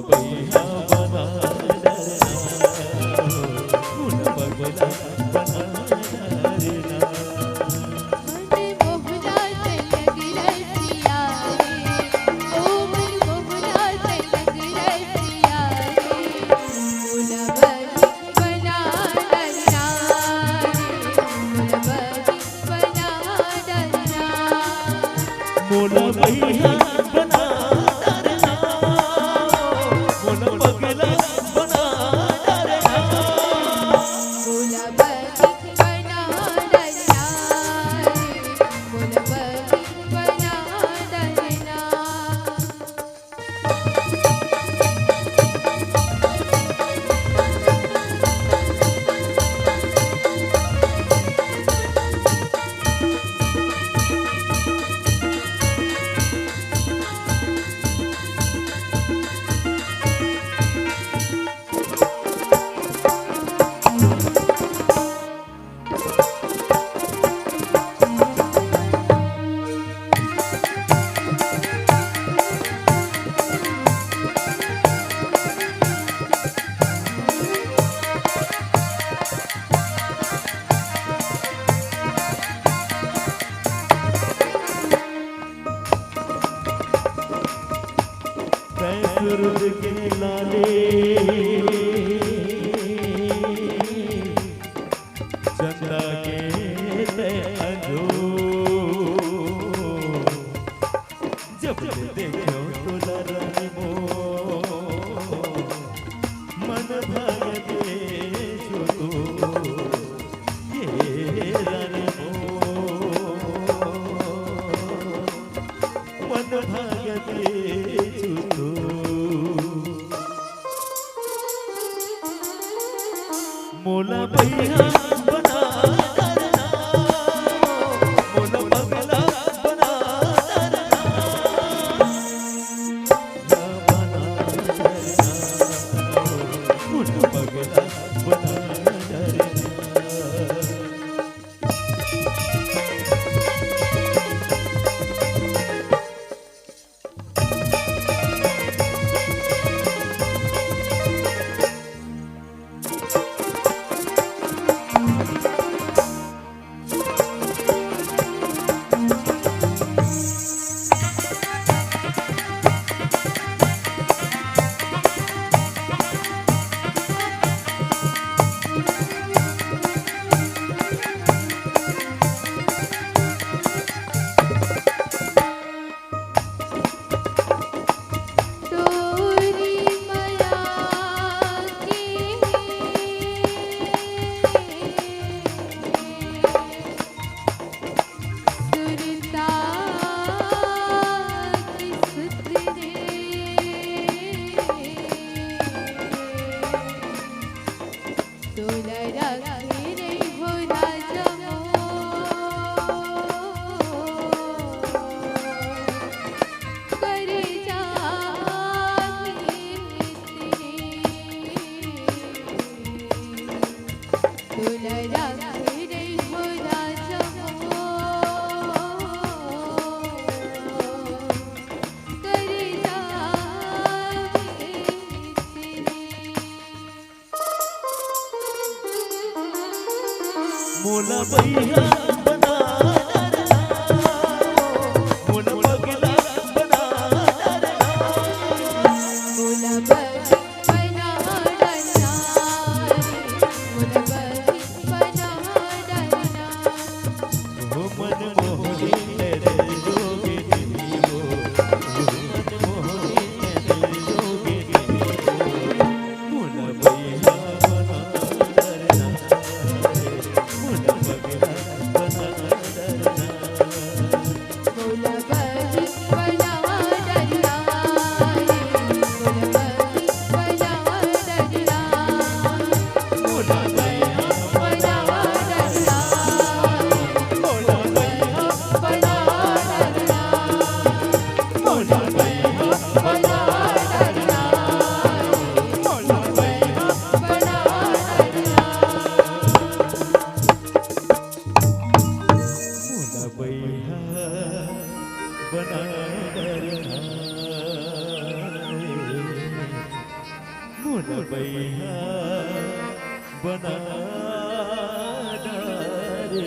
भैया बना मुन पगला बना मोला भैया बना डरना मोला पगला बना डरना मोला बगी बना डरना मोला बगी बना डरना सूरज के लाले चंदा के तैजो जब देखो तो लरनी मो मन भागते सुतो ये रनी मो मन भागते सुतो मोला भैया बना डरना मोला पगला बना डरना बना डरना मोला पगला बना डरना मोला भैया बना डरना मोला पगला बना डरना मोला बगी बना डरना मोला बगी बना डरना ओ मन मोहनी तेरे जोगे दिली हो मन मोहनी तेरे जोगे दिली हो मोला भैया बना डरना मोला पगला बना डरना मोला बगी बना डरना मोला बगी बना डरना मोला भैया बना डरना मोला भैया बना डरना मोला भैया बना डरना मोला भैया बना डरना मोला भैया बना डरना मोरा भैया बना डारे